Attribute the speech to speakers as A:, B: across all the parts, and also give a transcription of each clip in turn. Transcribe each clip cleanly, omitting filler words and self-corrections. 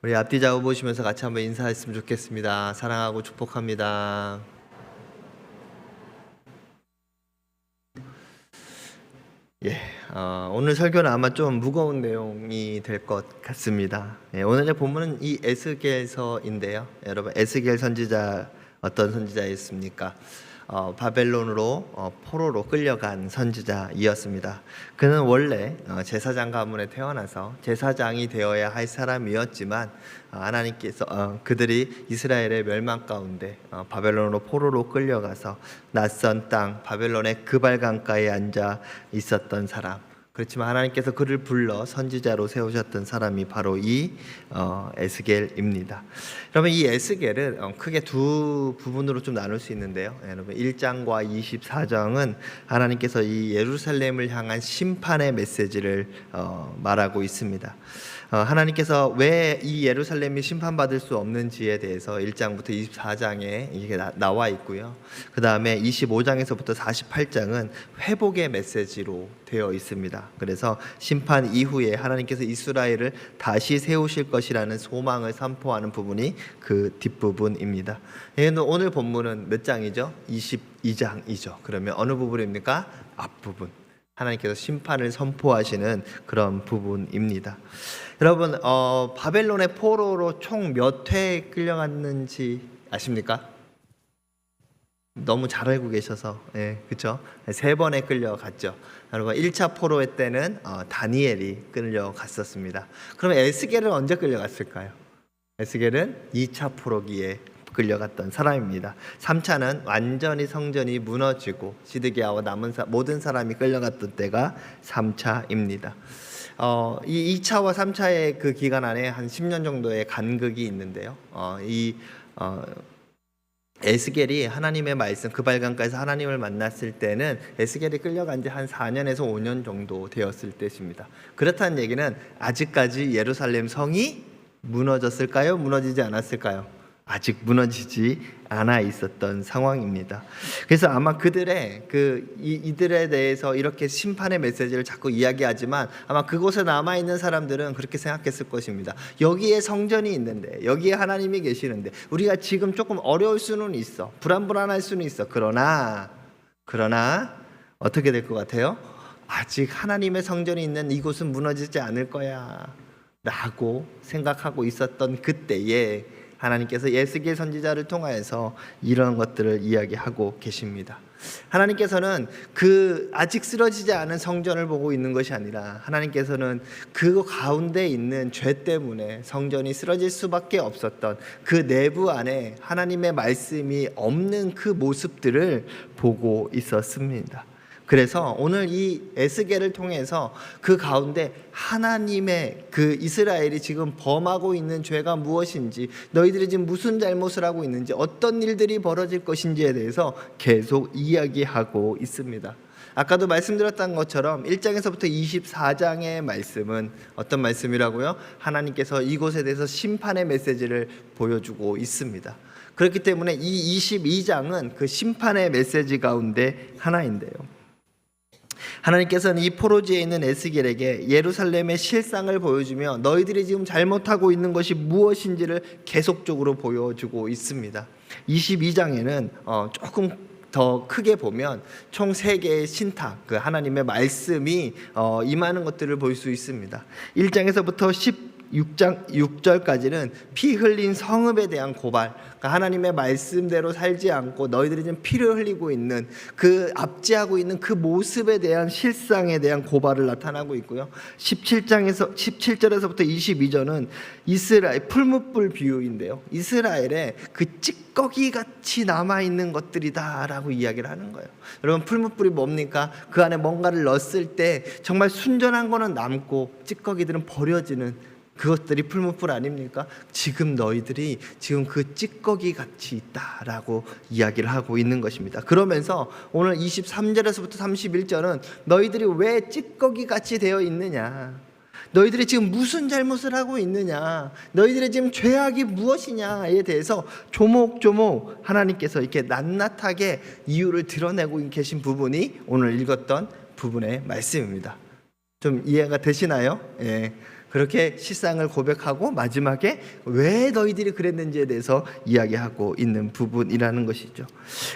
A: 우리 앞뒤 좌우 보시면서 같이 한번 인사했으면 좋겠습니다. 사랑하고 축복합니다. 오늘 설교는 아마 좀 무거운 내용이 될 것 같습니다. 오늘의 본문은 이 에스겔서인데요. 여러분, 에스겔 선지자 어떤 선지자였습니까? 바벨론으로 포로로 끌려간 선지자이었습니다. 그는 원래 제사장 가문에 태어나서 제사장이 되어야 할 사람이었지만 하나님께서 그들이 이스라엘의 멸망 가운데 바벨론으로 포로로 끌려가서 낯선 땅 바벨론의 그발강가에 앉아 있었던 사람, 그렇지만 하나님께서 그를 불러 선지자로 세우셨던 사람이 바로 이 에스겔입니다. 여러분, 이 에스겔은 크게 두 부분으로 좀 나눌 수 있는데요. 여러분, 1장과 24장은 하나님께서 이 예루살렘을 향한 심판의 메시지를 말하고 있습니다. 하나님께서 왜 이 예루살렘이 심판받을 수 없는지에 대해서 1장부터 24장에 이게 나와 있고요. 그 다음에 25장에서부터 48장은 회복의 메시지로 되어 있습니다. 그래서 심판 이후에 하나님께서 이스라엘을 다시 세우실 것이라는 소망을 선포하는 부분이 그 뒷부분입니다. 오늘 본문은 몇 장이죠? 22장이죠. 그러면 어느 부분입니까? 앞부분. 하나님께서 심판을 선포하시는 그런 부분입니다. 여러분, 바벨론의 포로로 총 몇 회 끌려갔는지 아십니까? 너무 잘 알고 계셔서, 그렇죠? 3번에 끌려갔죠. 여러분, 1차 포로회 때는 다니엘이 끌려갔었습니다. 그럼 에스겔은 언제 끌려갔을까요? 에스겔은 2차 포로기에 끌려갔던 사람입니다. 3차는 완전히 성전이 무너지고 시드기야와 남은 모든 사람이 끌려갔던 때가 3차입니다. 이 2차와 3차의 그 기간 안에 한 10년 정도의 간극이 있는데요. 에스겔이 하나님의 말씀 그발강가에서 하나님을 만났을 때는 에스겔이 끌려간 지 한 4년에서 5년 정도 되었을 때입니다. 그렇다는 얘기는 아직까지 예루살렘 성이 무너졌을까요? 무너지지 않았을까요? 아직 무너지지 않아 있었던 상황입니다. 그래서 아마 그들의 이들에 대해서 이렇게 심판의 메시지를 자꾸 이야기하지만 아마 그곳에 남아 있는 사람들은 그렇게 생각했을 것입니다. 여기에 성전이 있는데, 여기에 하나님이 계시는데 우리가 지금 조금 어려울 수는 있어, 불안할 수는 있어. 그러나 어떻게 될 것 같아요? 아직 하나님의 성전이 있는 이곳은 무너지지 않을 거야 라고 생각하고 있었던 그때에 하나님께서 에스겔 선지자를 통하여서 이런 것들을 이야기하고 계십니다. 하나님께서는 그 아직 쓰러지지 않은 성전을 보고 있는 것이 아니라 하나님께서는 그 가운데 있는 죄 때문에 성전이 쓰러질 수밖에 없었던 그 내부 안에 하나님의 말씀이 없는 그 모습들을 보고 있었습니다. 그래서 오늘 이 에스겔을 통해서 그 가운데 하나님의 그 이스라엘이 지금 범하고 있는 죄가 무엇인지, 너희들이 지금 무슨 잘못을 하고 있는지, 어떤 일들이 벌어질 것인지에 대해서 계속 이야기하고 있습니다. 아까도 말씀드렸던 것처럼 1장에서부터 24장의 말씀은 어떤 말씀이라고요? 하나님께서 이곳에 대해서 심판의 메시지를 보여주고 있습니다. 그렇기 때문에 이 22장은 그 심판의 메시지 가운데 하나인데요. 하나님께서는 이 포로지에 있는 에스겔에게 예루살렘의 실상을 보여주며 너희들이 지금 잘못하고 있는 것이 무엇인지를 계속적으로 보여주고 있습니다. 22장에는 조금 더 크게 보면 총 3개의 신탁, 그 하나님의 말씀이 임하는 것들을 볼 수 있습니다. 1장에서부터 16장 6절까지는 피 흘린 성읍에 대한 고발, 그러니까 하나님의 말씀대로 살지 않고 너희들이 지금 피를 흘리고 있는 그 압제하고 있는 그 모습에 대한 실상에 대한 고발을 나타나고 있고요. 17절에서부터 22절은 이스라엘 풀무불 비유인데요. 이스라엘의 그 찌꺼기 같이 남아 있는 것들이다라고 이야기를 하는 거예요. 여러분, 풀무불이 뭡니까? 그 안에 뭔가를 넣었을 때 정말 순전한 거는 남고 찌꺼기들은 버려지는 그것들이 풀무불 아닙니까? 지금 너희들이 지금 그 찌꺼기 같이 있다라고 이야기를 하고 있는 것입니다. 그러면서 오늘 23절에서부터 31절은 너희들이 왜 찌꺼기 같이 되어 있느냐, 너희들이 지금 무슨 잘못을 하고 있느냐, 너희들의 지금 죄악이 무엇이냐에 대해서 조목조목 하나님께서 이렇게 낱낱하게 이유를 드러내고 계신 부분이 오늘 읽었던 부분의 말씀입니다. 좀 이해가 되시나요? 그렇게 실상을 고백하고 마지막에 왜 너희들이 그랬는지에 대해서 이야기하고 있는 부분이라는 것이죠.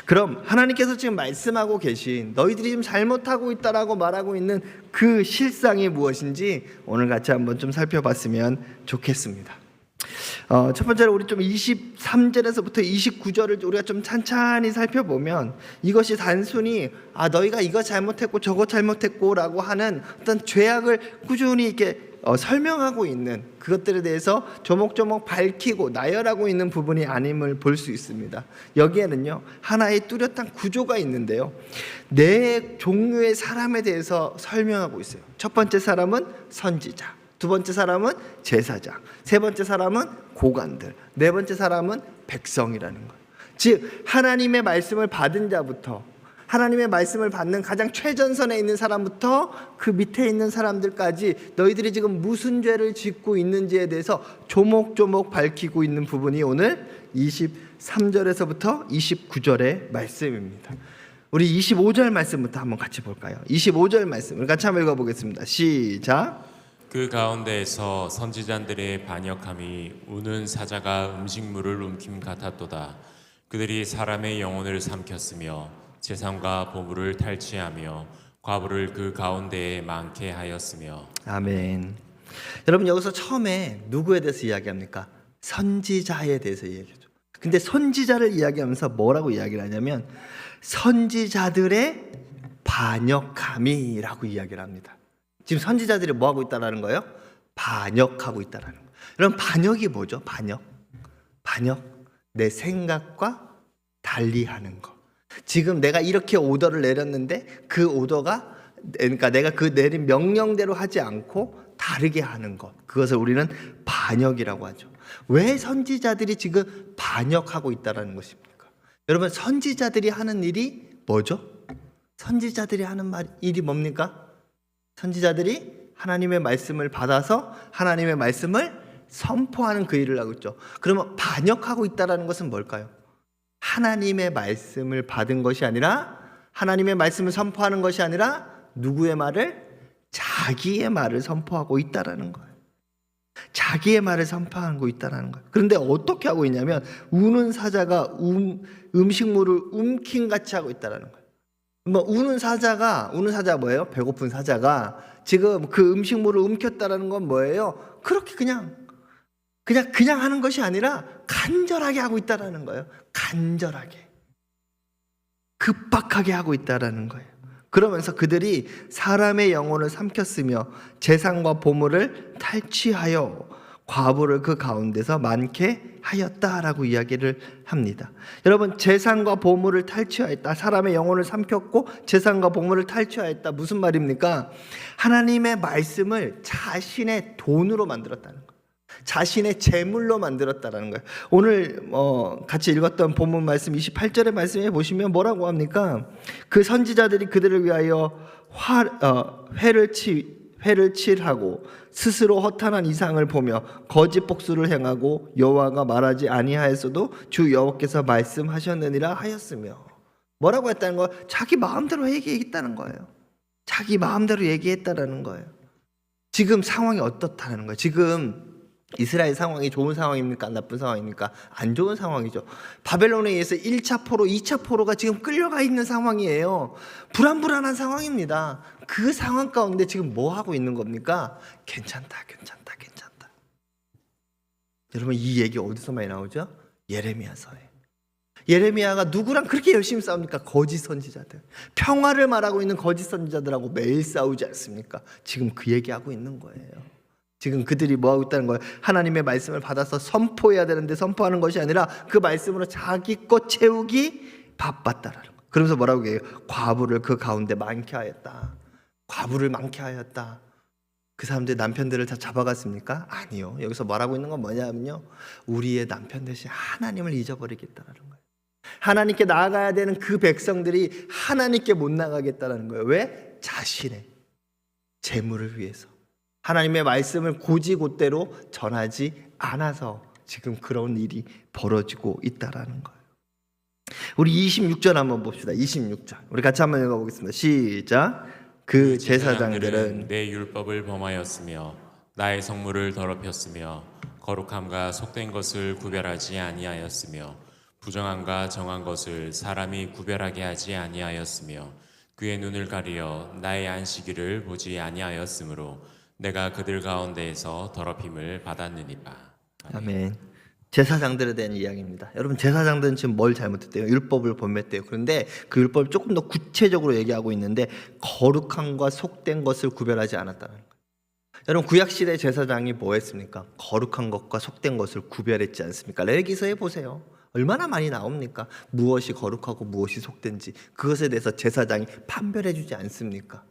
A: 그럼 하나님께서 지금 말씀하고 계신 너희들이 지금 잘못하고 있다라고 말하고 있는 그 실상이 무엇인지 오늘 같이 한번 좀 살펴봤으면 좋겠습니다. 첫 번째로 우리 좀 23절에서부터 29절을 우리가 좀 찬찬히 살펴보면 이것이 단순히 너희가 이거 잘못했고 저거 잘못했고 라고 하는 어떤 죄악을 꾸준히 이렇게 설명하고 있는 그것들에 대해서 조목조목 밝히고 나열하고 있는 부분이 아님을 볼 수 있습니다. 여기에는요 하나의 뚜렷한 구조가 있는데요, 네 종류의 사람에 대해서 설명하고 있어요. 첫 번째 사람은 선지자, 두 번째 사람은 제사장, 세 번째 사람은 고관들, 네 번째 사람은 백성이라는 거예요. 즉 하나님의 말씀을 받은 자부터, 하나님의 말씀을 받는 가장 최전선에 있는 사람부터 그 밑에 있는 사람들까지 너희들이 지금 무슨 죄를 짓고 있는지에 대해서 조목조목 밝히고 있는 부분이 오늘 23절에서부터 29절의 말씀입니다. 우리 25절 말씀부터 한번 같이 볼까요? 25절 말씀을 같이 한번 읽어보겠습니다. 시작.
B: 그 가운데에서 선지자들의 반역함이 우는 사자가 음식물을 움킴 같았도다. 그들이 사람의 영혼을 삼켰으며 재산과 보물을 탈취하며 과부를 그 가운데에 많게 하였으며.
A: 아멘. 여러분 여기서 처음에 누구에 대해서 이야기합니까? 선지자에 대해서 이야기하죠. 근데 선지자를 이야기하면서 뭐라고 이야기를 하냐면 선지자들의 반역함이라고 이야기를 합니다. 지금 선지자들이 뭐하고 있다는 거예요? 반역하고 있다는 거예요. 그럼 반역이 뭐죠? 반역. 내 생각과 달리하는 거. 지금 내가 이렇게 오더를 내렸는데 그 오더가, 그러니까 내가 그 내린 명령대로 하지 않고 다르게 하는 것, 그것을 우리는 반역이라고 하죠. 왜 선지자들이 지금 반역하고 있다는 것입니까? 여러분 선지자들이 하는 일이 뭐죠? 선지자들이 하는 일이 뭡니까? 선지자들이 하나님의 말씀을 받아서 하나님의 말씀을 선포하는 그 일을 하고 있죠. 그러면 반역하고 있다는 것은 뭘까요? 하나님의 말씀을 받은 것이 아니라, 하나님의 말씀을 선포하는 것이 아니라 누구의 말을? 자기의 말을 선포하고 있다는 거예요. 자기의 말을 선포하고 있다는 거예요. 그런데 어떻게 하고 있냐면 우는 사자가 음식물을 움킨같이 하고 있다는 거예요. 우는 사자가 뭐예요? 배고픈 사자가 지금 그 음식물을 움켰다라는 건 뭐예요? 그렇게 그냥 하는 것이 아니라 간절하게 하고 있다라는 거예요. 간절하게, 급박하게 하고 있다라는 거예요. 그러면서 그들이 사람의 영혼을 삼켰으며 재산과 보물을 탈취하여 과부를 그 가운데서 많게 하였다라고 이야기를 합니다. 여러분 재산과 보물을 탈취하였다, 사람의 영혼을 삼켰고 재산과 보물을 탈취하였다, 무슨 말입니까? 하나님의 말씀을 자신의 돈으로 만들었다는 거예요. 자신의 재물로 만들었다는 거예요. 오늘 같이 읽었던 본문 말씀 28절의 말씀에 보시면 뭐라고 합니까? 그 선지자들이 그들을 위하여 회를 칠하고 스스로 허탄한 이상을 보며 거짓 복수를 행하고 여호와가 말하지 아니하였어도 주 여호와께서 말씀하셨느니라 하였으며. 뭐라고 했다는 거예요? 자기 마음대로 얘기했다는 거예요. 자기 마음대로 얘기했다라는 거예요. 지금 상황이 어떻다는 거예요? 지금 이스라엘 상황이 좋은 상황입니까? 나쁜 상황입니까? 안 좋은 상황이죠. 바벨론에 의해서 1차 포로, 2차 포로가 지금 끌려가 있는 상황이에요. 불안불안한 상황입니다. 그 상황 가운데 지금 뭐 하고 있는 겁니까? 괜찮다. 여러분 이 얘기 어디서 많이 나오죠? 예레미야서에. 예레미야가 누구랑 그렇게 열심히 싸웁니까? 거짓 선지자들. 평화를 말하고 있는 거짓 선지자들하고 매일 싸우지 않습니까? 지금 그 얘기하고 있는 거예요. 지금 그들이 뭐하고 있다는 거예요? 하나님의 말씀을 받아서 선포해야 되는데 선포하는 것이 아니라 그 말씀으로 자기 것 채우기 바빴다라는 거예요. 그러면서 뭐라고 해요? 과부를 그 가운데 많게 하였다. 과부를 많게 하였다. 그 사람들 남편들을 다 잡아갔습니까? 아니요. 여기서 말하고 있는 건 뭐냐면요, 우리의 남편 대신 하나님을 잊어버리겠다라는 거예요. 하나님께 나아가야 되는 그 백성들이 하나님께 못 나가겠다라는 거예요. 왜? 자신의 재물을 위해서 하나님의 말씀을 곧이곧대로 전하지 않아서 지금 그런 일이 벌어지고 있다라는 거예요. 우리 26절 한번 봅시다. 26절 우리 같이 한번 읽어보겠습니다. 시작. 그 제사장들은
B: 내 율법을 범하였으며 나의 성물을 더럽혔으며 거룩함과 속된 것을 구별하지 아니하였으며 부정함과 정한 것을 사람이 구별하게 하지 아니하였으며 그의 눈을 가리어 나의 안식일을 보지 아니하였으므로 내가 그들 가운데에서 더럽힘을 받았느니라.
A: 아멘. 제사장들에 대한 이야기입니다. 여러분, 제사장들은 지금 뭘 잘못했대요? 율법을 범했대요. 그런데 그 율법을 조금 더 구체적으로 얘기하고 있는데 거룩함과 속된 것을 구별하지 않았다는 거예요. 여러분, 구약시대 제사장이 뭐 했습니까? 거룩한 것과 속된 것을 구별했지 않습니까? 레위기서에 보세요. 얼마나 많이 나옵니까? 무엇이 거룩하고 무엇이 속된지 그것에 대해서 제사장이 판별해 주지 않습니까?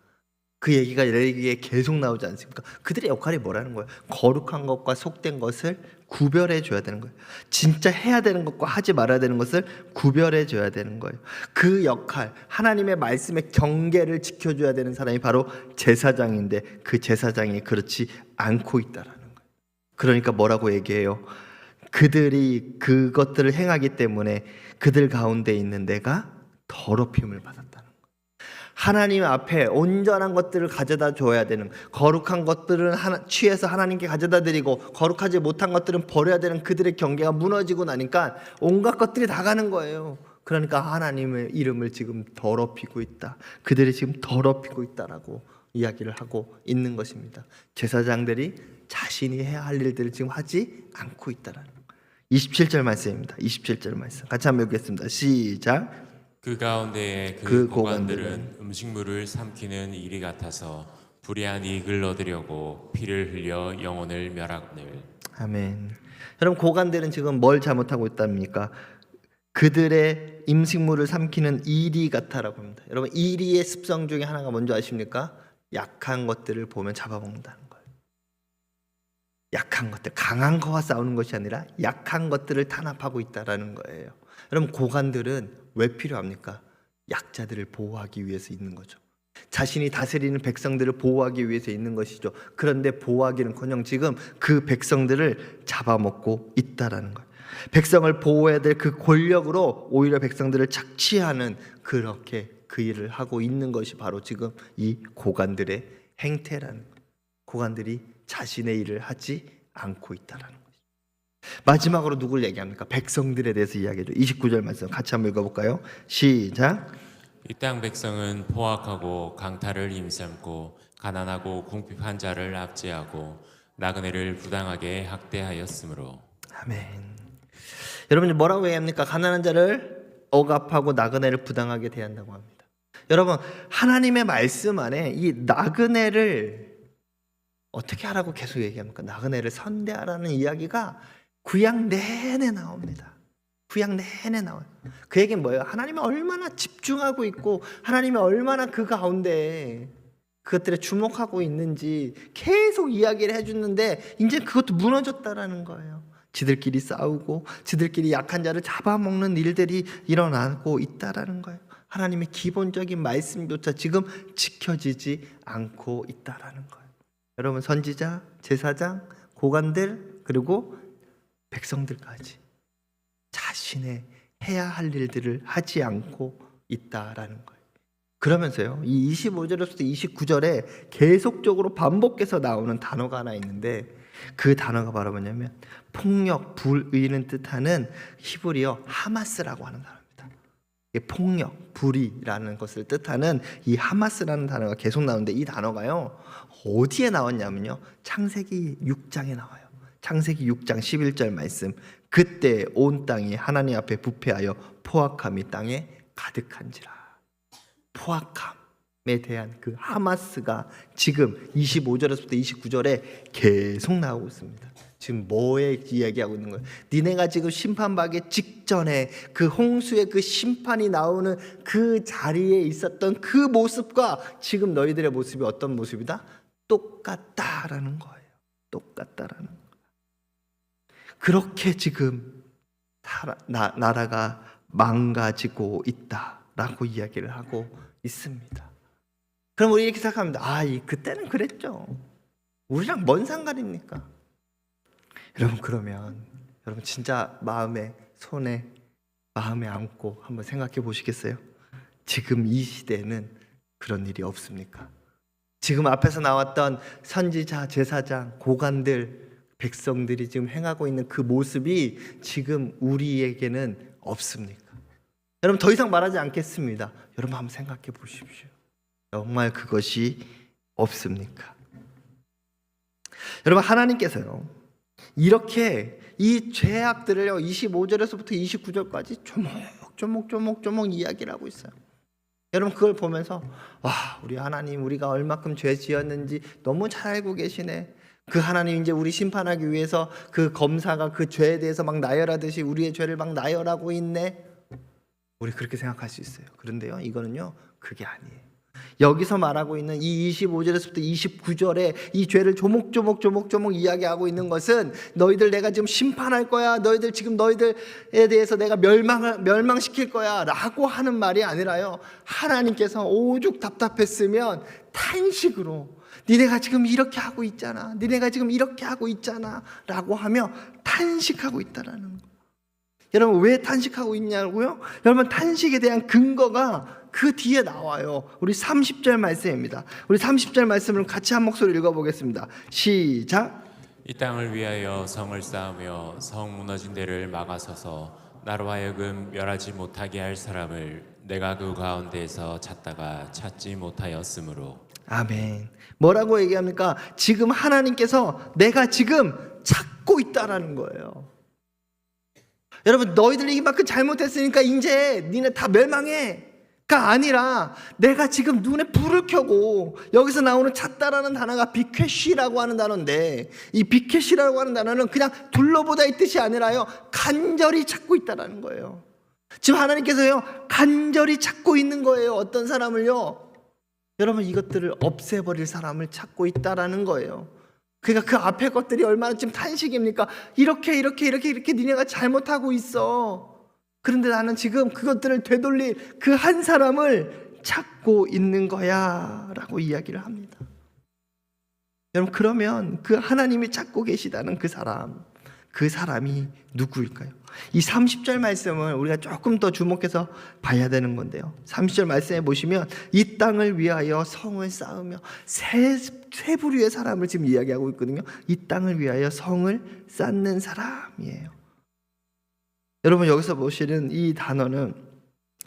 A: 그 얘기가 레위기에 계속 나오지 않습니까? 그들의 역할이 뭐라는 거예요? 거룩한 것과 속된 것을 구별해 줘야 되는 거예요. 진짜 해야 되는 것과 하지 말아야 되는 것을 구별해 줘야 되는 거예요. 그 역할, 하나님의 말씀의 경계를 지켜줘야 되는 사람이 바로 제사장인데 그 제사장이 그렇지 않고 있다라는 거예요. 그러니까 뭐라고 얘기해요? 그들이 그것들을 행하기 때문에 그들 가운데 있는 내가 더럽힘을 받았다는 거예요. 하나님 앞에 온전한 것들을 가져다 줘야 되는, 거룩한 것들은 취해서 하나님께 가져다 드리고 거룩하지 못한 것들은 버려야 되는 그들의 경계가 무너지고 나니까 온갖 것들이 다 가는 거예요. 그러니까 하나님의 이름을 지금 더럽히고 있다, 그들이 지금 더럽히고 있다라고 이야기를 하고 있는 것입니다. 제사장들이 자신이 해야 할 일들을 지금 하지 않고 있다라는 거예요. 27절 말씀입니다. 27절 말씀 같이 한번 읽겠습니다. 시작.
B: 그 가운데에 그 고관들은 음식물을 삼키는 일이 같아서 불의한 이익을 얻으려고 피를 흘려 영혼을 멸하거늘.
A: 아멘. 여러분, 고관들은 지금 뭘 잘못하고 있답니까? 그들의 음식물을 삼키는 이리 같아라고 합니다. 여러분, 이리의 습성 중에 하나가 뭔지 아십니까? 약한 것들을 보면 잡아먹는다는 거예요. 약한 것들, 강한 거와 싸우는 것이 아니라 약한 것들을 탄압하고 있다라는 거예요. 여러분, 고관들은 왜 필요합니까? 약자들을 보호하기 위해서 있는 거죠. 자신이 다스리는 백성들을 보호하기 위해서 있는 것이죠. 그런데 보호하기는커녕 지금 그 백성들을 잡아먹고 있다라는 거예요. 백성을 보호해야 될 그 권력으로 오히려 백성들을 착취하는, 그렇게 그 일을 하고 있는 것이 바로 지금 이 고관들의 행태라는 거예요. 고관들이 자신의 일을 하지 않고 있다라는 거예요. 마지막으로 누굴 얘기합니까? 백성들에 대해서 이야기해요. 29절 말씀 같이 한번 읽어볼까요? 시작.
B: 이 땅 백성은 포악하고 강탈을 힘삼고 가난하고 궁핍한 자를 압제하고 나그네를 부당하게 학대하였으므로.
A: 아멘. 여러분, 뭐라고 얘기합니까? 가난한 자를 억압하고 나그네를 부당하게 대한다고 합니다. 여러분, 하나님의 말씀 안에 이 나그네를 어떻게 하라고 계속 얘기합니까? 나그네를 선대하라는 이야기가 구약 내내 나옵니다. 구약 내내 나와요. 그 얘기는 뭐예요? 하나님이 얼마나 집중하고 있고 하나님이 얼마나 그 가운데 그것들에 주목하고 있는지 계속 이야기를 해주는데 이제 그것도 무너졌다라는 거예요. 지들끼리 싸우고 지들끼리 약한 자를 잡아먹는 일들이 일어나고 있다라는 거예요. 하나님의 기본적인 말씀조차 지금 지켜지지 않고 있다라는 거예요. 여러분, 선지자, 제사장, 고관들, 그리고 백성들까지 자신의 해야 할 일들을 하지 않고 있다라는 거예요. 그러면서요, 이 25절에서 29절에 계속적으로 반복해서 나오는 단어가 하나 있는데 그 단어가 바로 뭐냐면 폭력, 불의는 뜻하는 히브리어 하마스라고 하는 단어입니다. 폭력, 불의라는 것을 뜻하는 이 하마스라는 단어가 계속 나오는데 이 단어가요 어디에 나왔냐면요, 창세기 6장에 나와요. 창세기 6장 11절 말씀. 그때 온 땅이 하나님 앞에 부패하여 포악함이 땅에 가득한지라. 포악함에 대한 그 하마스가 지금 25절에서부터 29절에 계속 나오고 있습니다. 지금 뭐에 이야기하고 있는 거예요? 니네가 지금 심판받기 직전에 그 홍수의 그 심판이 나오는 그 자리에 있었던 그 모습과 지금 너희들의 모습이 어떤 모습이다? 똑같다라는 거예요. 똑같다라는 거예요. 그렇게 지금 나라가 망가지고 있다라고 이야기를 하고 있습니다. 그럼 우리 이렇게 생각합니다. 그때는 그랬죠. 우리랑 뭔 상관입니까? 여러분, 그러면 여러분 진짜 손에 마음에 안고 한번 생각해 보시겠어요? 지금 이 시대에는 그런 일이 없습니까? 지금 앞에서 나왔던 선지자, 제사장, 고관들, 백성들이 지금 행하고 있는 그 모습이 지금 우리에게는 없습니까? 여러분 더 이상 말하지 않겠습니다. 여러분 한번 생각해 보십시오. 정말 그것이 없습니까? 여러분 하나님께서요 이렇게 이 죄악들을요 25절에서부터 29절까지 조목조목 이야기를 하고 있어요. 여러분 그걸 보면서 와 우리 하나님 우리가 얼마큼 죄 지었는지 너무 잘 알고 계시네. 그 하나님 이제 우리 심판하기 위해서 그 검사가 그 죄에 대해서 막 나열하듯이 우리의 죄를 막 나열하고 있네. 우리 그렇게 생각할 수 있어요. 그런데요 이거는요 그게 아니에요. 여기서 말하고 있는 이 25절에서부터 29절에 이 죄를 조목조목 이야기하고 있는 것은 너희들 내가 지금 심판할 거야, 너희들 지금 너희들에 대해서 내가 멸망시킬 거야 라고 하는 말이 아니라요, 하나님께서 오죽 답답했으면 탄식으로 니네가 지금 이렇게 하고 있잖아, 니네가 지금 이렇게 하고 있잖아 라고 하며 탄식하고 있다라는 거예요. 여러분 왜 탄식하고 있냐고요? 여러분 탄식에 대한 근거가 그 뒤에 나와요. 우리 30절 말씀입니다. 우리 30절 말씀을 같이 한 목소리 읽어보겠습니다. 시작.
B: 이 땅을 위하여 성을 쌓으며 성 무너진 데를 막아서서 나로 하여금 멸하지 못하게 할 사람을 내가 그 가운데에서 찾다가 찾지 못하였으므로.
A: 아멘. 뭐라고 얘기합니까? 지금 하나님께서 내가 지금 찾고 있다라는 거예요. 여러분 너희들이 이만큼 잘못했으니까 이제 니네 다 멸망해 가 아니라 내가 지금 눈에 불을 켜고, 여기서 나오는 찾다라는 단어가 비케시라고 하는 단어인데 이 비케시라고 하는 단어는 그냥 둘러보다 이 뜻이 아니라요 간절히 찾고 있다라는 거예요. 지금 하나님께서요 간절히 찾고 있는 거예요. 어떤 사람을요? 여러분 이것들을 없애버릴 사람을 찾고 있다라는 거예요. 그러니까 그 앞에 것들이 얼마나 지금 탄식입니까? 이렇게 니네가 잘못하고 있어. 그런데 나는 지금 그것들을 되돌릴 그 한 사람을 찾고 있는 거야 라고 이야기를 합니다. 여러분 그러면 그 하나님이 찾고 계시다는 그 사람이 누구일까요? 이 30절 말씀을 우리가 조금 더 주목해서 봐야 되는 건데요, 30절 말씀에 보시면 이 땅을 위하여 성을 쌓으며 세 부류의 사람을 지금 이야기하고 있거든요. 이 땅을 위하여 성을 쌓는 사람이에요. 여러분 여기서 보시는 이 단어는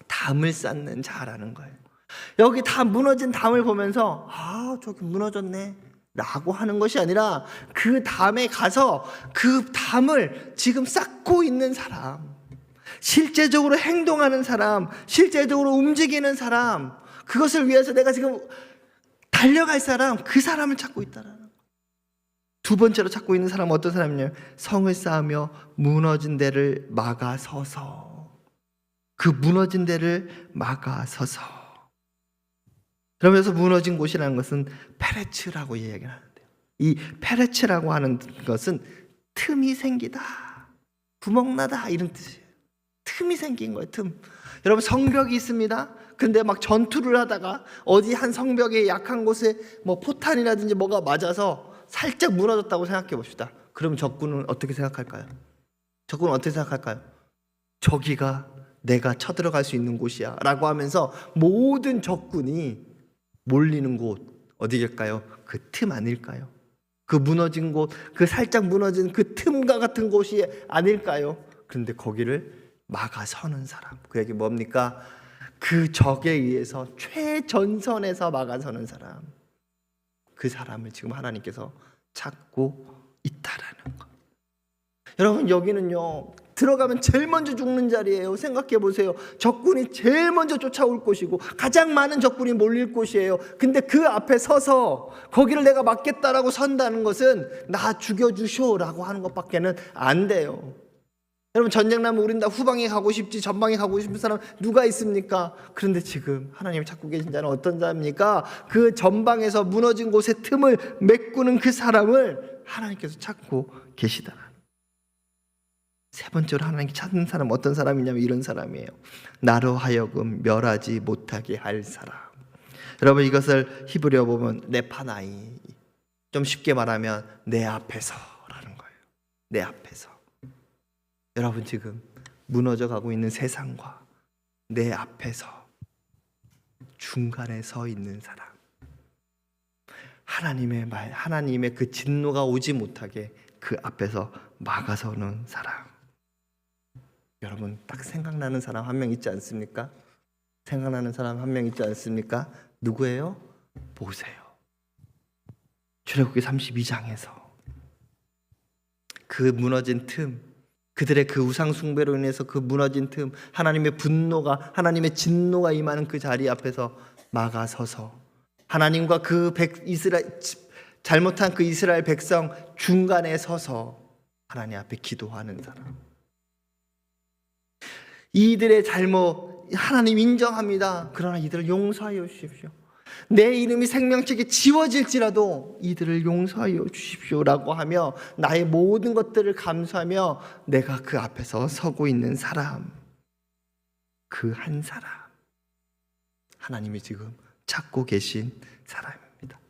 A: 담을 쌓는 자라는 거예요. 여기 다 무너진 담을 보면서 저기 무너졌네 라고 하는 것이 아니라 그 담에 가서 그 담을 지금 쌓고 있는 사람, 실제적으로 행동하는 사람, 실제적으로 움직이는 사람, 그것을 위해서 내가 지금 달려갈 사람, 그 사람을 찾고 있다는 거예요. 두 번째로 찾고 있는 사람은 어떤 사람이냐면 성을 쌓으며 무너진 데를 막아서서, 그 무너진 데를 막아서서. 그러면서 무너진 곳이라는 것은 페레츠라고 이야기를 하는데요, 이 페레츠라고 하는 것은 틈이 생기다, 구멍나다 이런 뜻이에요. 틈이 생긴 거예요. 틈. 여러분 성벽이 있습니다. 근데 막 전투를 하다가 어디 한 성벽의 약한 곳에 뭐 포탄이라든지 뭐가 맞아서 살짝 무너졌다고 생각해 봅시다. 그럼 적군은 어떻게 생각할까요? 저기가 내가 쳐들어갈 수 있는 곳이야 라고 하면서 모든 적군이 몰리는 곳 어디일까요? 그 틈 아닐까요? 그 무너진 곳, 그 살짝 무너진 그 틈과 같은 곳이 아닐까요? 그런데 거기를 막아서는 사람, 그 얘기 뭡니까? 그 적에 의해서 최전선에서 막아서는 사람, 그 사람을 지금 하나님께서 찾고 있다라는 것. 여러분 여기는요 들어가면 제일 먼저 죽는 자리예요. 생각해 보세요. 적군이 제일 먼저 쫓아올 곳이고 가장 많은 적군이 몰릴 곳이에요. 근데 그 앞에 서서 거기를 내가 막겠다라고 선다는 것은 나 죽여주쇼라고 하는 것밖에는 안 돼요. 여러분 전쟁 나면 우린 다 후방에 가고 싶지 전방에 가고 싶은 사람 누가 있습니까? 그런데 지금 하나님이 찾고 계신 자는 어떤 자입니까? 그 전방에서 무너진 곳의 틈을 메꾸는 그 사람을 하나님께서 찾고 계시다. 세 번째로 하나님께 찾는 사람 어떤 사람이냐면 이런 사람이에요. 나로 하여금 멸하지 못하게 할 사람. 여러분 이것을 히브리어 보면 네파나이, 좀 쉽게 말하면 내 앞에서라는 거예요. 내 앞에서. 여러분 지금 무너져 가고 있는 세상과 내 앞에서 중간에 서 있는 사람. 하나님의 말, 하나님의 그 진노가 오지 못하게 그 앞에서 막아서는 사람. 여러분 딱 생각나는 사람 한 명 있지 않습니까? 생각나는 사람 한 명 있지 않습니까? 누구예요? 모세요. 출애굽기 32장에서 그 무너진 틈, 그들의 그 우상 숭배로 인해서 그 무너진 틈, 하나님의 분노가, 하나님의 진노가 임하는 그 자리 앞에서 막아서서 하나님과 그 잘못한 그 이스라엘 백성 중간에 서서 하나님 앞에 기도하는 사람. 이들의 잘못 하나님 인정합니다. 그러나 이들을 용서하여 주십시오. 내 이름이 생명책에 지워질지라도 이들을 용서하여 주십시오라고 하며 나의 모든 것들을 감수하며 내가 그 앞에서 서고 있는 사람, 그 한 사람, 하나님이 지금 찾고 계신 사람입니다.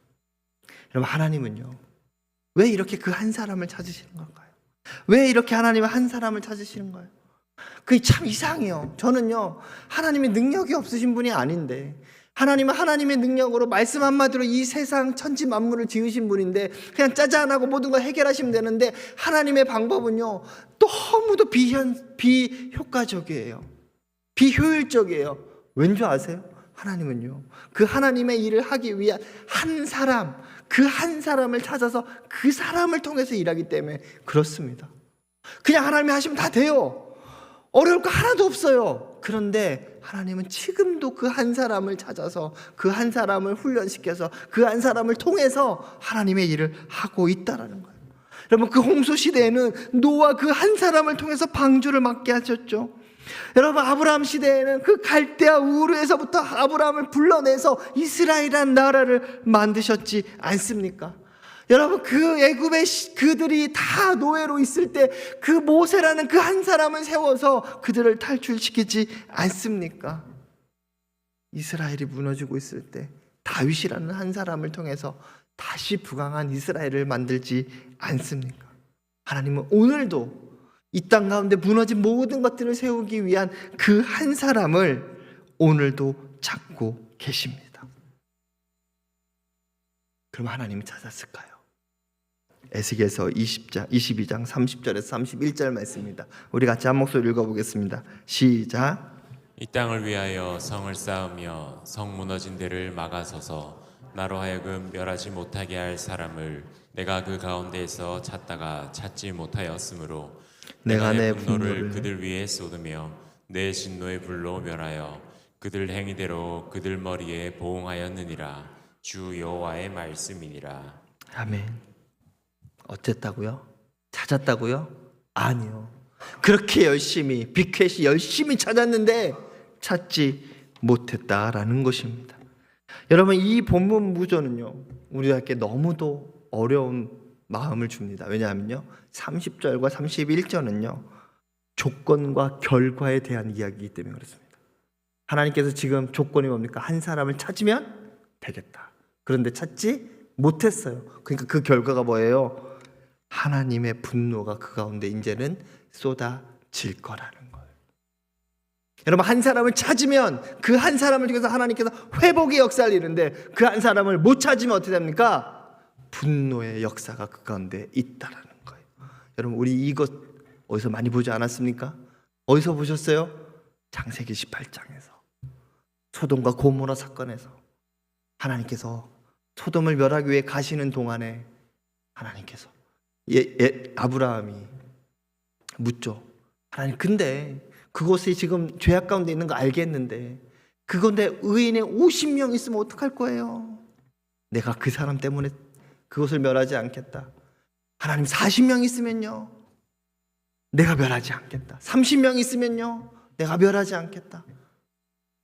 A: 여러분, 하나님은요, 왜 이렇게 그 한 사람을 찾으시는 걸까요? 왜 이렇게 하나님은 한 사람을 찾으시는 거예요? 그게 참 이상해요. 저는요, 하나님의 능력이 없으신 분이 아닌데, 하나님은 하나님의 능력으로 말씀 한마디로 이 세상 천지 만물을 지으신 분인데 그냥 짜잔하고 모든 걸 해결하시면 되는데, 하나님의 방법은요 너무도 비효과적이에요. 비효율적이에요. 왠지 아세요? 하나님은요 그 하나님의 일을 하기 위한 한 사람, 그 한 사람을 찾아서 그 사람을 통해서 일하기 때문에 그렇습니다. 그냥 하나님이 하시면 다 돼요. 어려울 거 하나도 없어요. 그런데 하나님은 지금도 그 한 사람을 찾아서 그 한 사람을 훈련시켜서 그 한 사람을 통해서 하나님의 일을 하고 있다라는 거예요. 여러분, 그 홍수 시대에는 노아 그 한 사람을 통해서 방주를 막게 하셨죠. 여러분, 아브라함 시대에는 그 갈대아 우르에서부터 아브라함을 불러내서 이스라엘이라는 나라를 만드셨지 않습니까? 여러분, 그 애굽의 그들이 다 노예로 있을 때 그 모세라는 그 한 사람을 세워서 그들을 탈출시키지 않습니까? 이스라엘이 무너지고 있을 때 다윗이라는 한 사람을 통해서 다시 부강한 이스라엘을 만들지 않습니까? 하나님은 오늘도 이 땅 가운데 무너진 모든 것들을 세우기 위한 그 한 사람을 오늘도 찾고 계십니다. 그럼 하나님이 찾았을까요? 에스겔서 22장 30절에서 31절 말씀입니다. 우리 같이 한 목소리 읽어보겠습니다. 시작.
B: 이 땅을 위하여 성을 쌓으며 성 무너진 데를 막아서서 나로 하여금 멸하지 못하게 할 사람을 내가 그 가운데에서 찾다가 찾지 못하였으므로 내가 내 분노를 그들 위에 쏟으며 내 진노의 불로 멸하여 그들 행위대로 그들 머리에 보응하였느니라. 주 여호와의 말씀이니라.
A: 아멘. 어쨌다고요? 찾았다고요? 아니요. 그렇게 열심히 빅캣이 열심히 찾았는데 찾지 못했다라는 것입니다. 여러분, 이 본문 구조는요 우리에게 너무도 어려운 마음을 줍니다. 왜냐하면요 30절과 31절은요 조건과 결과에 대한 이야기이기 때문에 그렇습니다. 하나님께서 지금 조건이 뭡니까? 한 사람을 찾으면 되겠다. 그런데 찾지 못했어요. 그러니까 그 결과가 뭐예요? 하나님의 분노가 그 가운데 이제는 쏟아질 거라는 거예요. 여러분, 한 사람을 찾으면 그 한 사람을 통해서 하나님께서 회복의 역사를 이루는데 그 한 사람을 못 찾으면 어떻게 됩니까? 분노의 역사가 그 가운데 있다라는 거예요. 여러분, 우리 이것 어디서 많이 보지 않았습니까? 어디서 보셨어요? 창세기 18장에서 소돔과 고모라 사건에서 하나님께서 소돔을 멸하기 위해 가시는 동안에 하나님께서 아브라함이 묻죠. 하나님, 근데 그곳이 지금 죄악 가운데 있는 거 알겠는데 그건데 의인의 50명 있으면 어떡할 거예요? 내가 그 사람 때문에 그것을 멸하지 않겠다. 하나님, 40명 있으면요 내가 멸하지 않겠다. 30명 있으면요 내가 멸하지 않겠다.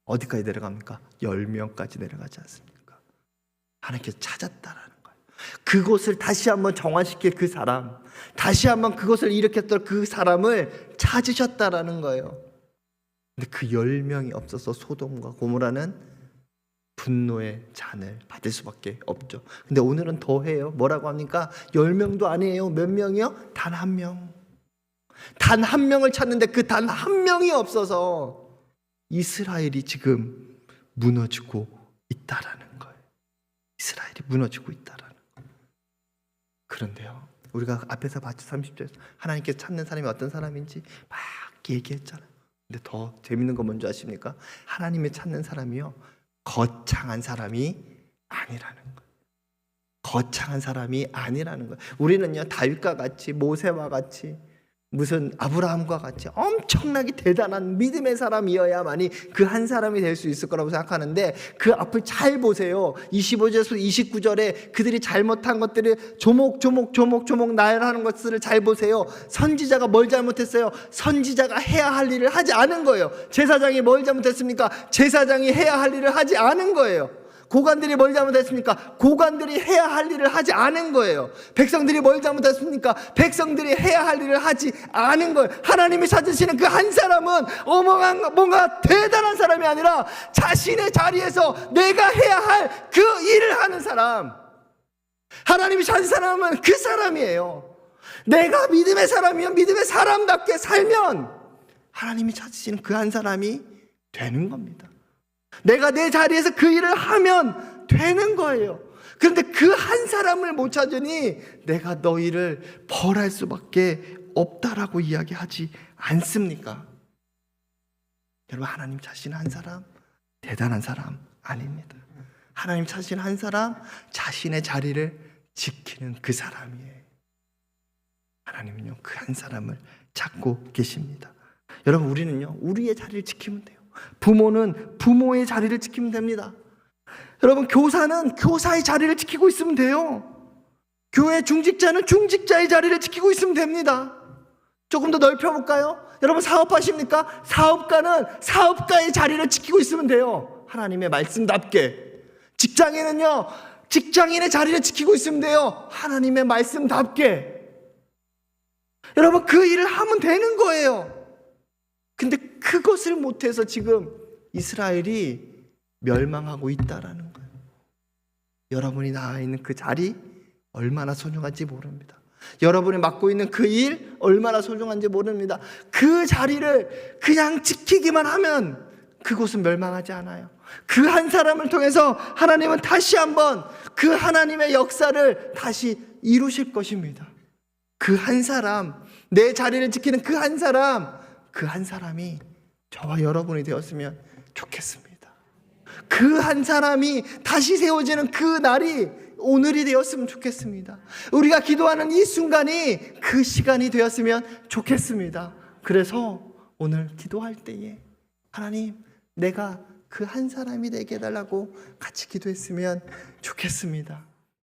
A: 어디까지 내려갑니까? 10명까지 내려가지 않습니까? 하나님께서 찾았다라는 거예요. 그곳을 다시 한번 정화시킬 그 사람, 다시 한번 그것을 일으켰던 그 사람을 찾으셨다라는 거예요. 근데 그 10명이 없어서 소돔과 고모라는 분노의 잔을 받을 수밖에 없죠. 근데 오늘은 더해요. 뭐라고 합니까? 10명도 아니에요. 몇 명이요? 단 한 명. 단 한 명을 찾는데 그 단 한 명이 없어서 이스라엘이 지금 무너지고 있다라는 거예요. 이스라엘이 무너지고 있다라는 거예요. 그런데요, 우리가 앞에서 봤죠. 30절에서 하나님께서 찾는 사람이 어떤 사람인지 막 얘기했잖아요. 근데 더 재밌는 건 뭔지 아십니까? 하나님의 찾는 사람이요, 거창한 사람이 아니라는 거예요. 거창한 사람이 아니라는 거예요. 우리는요, 다윗과 같이, 모세와 같이, 무슨 아브라함과 같이 엄청나게 대단한 믿음의 사람이어야만이 그 한 사람이 될 수 있을 거라고 생각하는데, 그 앞을 잘 보세요. 25절에서 29절에 그들이 잘못한 것들을 조목조목 나열하는 것들을 잘 보세요. 선지자가 뭘 잘못했어요? 선지자가 해야 할 일을 하지 않은 거예요. 제사장이 뭘 잘못했습니까? 제사장이 해야 할 일을 하지 않은 거예요. 고관들이 뭘 잘못했습니까? 고관들이 해야 할 일을 하지 않은 거예요. 백성들이 뭘 잘못했습니까? 백성들이 해야 할 일을 하지 않은 거예요. 하나님이 찾으시는 그 한 사람은 어마어마한 뭔가 대단한 사람이 아니라 자신의 자리에서 내가 해야 할 그 일을 하는 사람. 하나님이 찾은 사람은 그 사람이에요. 내가 믿음의 사람이면 믿음의 사람답게 살면 하나님이 찾으시는 그 한 사람이 되는 겁니다. 내가 내 자리에서 그 일을 하면 되는 거예요. 그런데 그 한 사람을 못 찾으니 내가 너희를 벌할 수밖에 없다라고 이야기하지 않습니까? 여러분, 하나님 찾으시는 한 사람 대단한 사람 아닙니다. 하나님 찾으시는 한 사람 자신의 자리를 지키는 그 사람이에요. 하나님은요, 그 한 사람을 찾고 계십니다. 여러분, 우리는요, 우리의 자리를 지키면 돼요. 부모는 부모의 자리를 지키면 됩니다. 여러분, 교사는 교사의 자리를 지키고 있으면 돼요. 교회 중직자는 중직자의 자리를 지키고 있으면 됩니다. 조금 더 넓혀볼까요? 여러분, 사업하십니까? 사업가는 사업가의 자리를 지키고 있으면 돼요. 하나님의 말씀답게. 직장인은요, 직장인의 자리를 지키고 있으면 돼요. 하나님의 말씀답게. 여러분, 그 일을 하면 되는 거예요. 근데 그것을 못해서 지금 이스라엘이 멸망하고 있다라는 거예요. 여러분이 나와 있는 그 자리 얼마나 소중한지 모릅니다. 여러분이 맡고 있는 그 일 얼마나 소중한지 모릅니다. 그 자리를 그냥 지키기만 하면 그곳은 멸망하지 않아요. 그 한 사람을 통해서 하나님은 다시 한번 그 하나님의 역사를 다시 이루실 것입니다. 그 한 사람, 내 자리를 지키는 그 한 사람, 그 한 사람이 저와 여러분이 되었으면 좋겠습니다. 그 한 사람이 다시 세워지는 그 날이 오늘이 되었으면 좋겠습니다. 우리가 기도하는 이 순간이 그 시간이 되었으면 좋겠습니다. 그래서 오늘 기도할 때에 하나님, 내가 그 한 사람이 되게 해달라고 같이 기도했으면 좋겠습니다.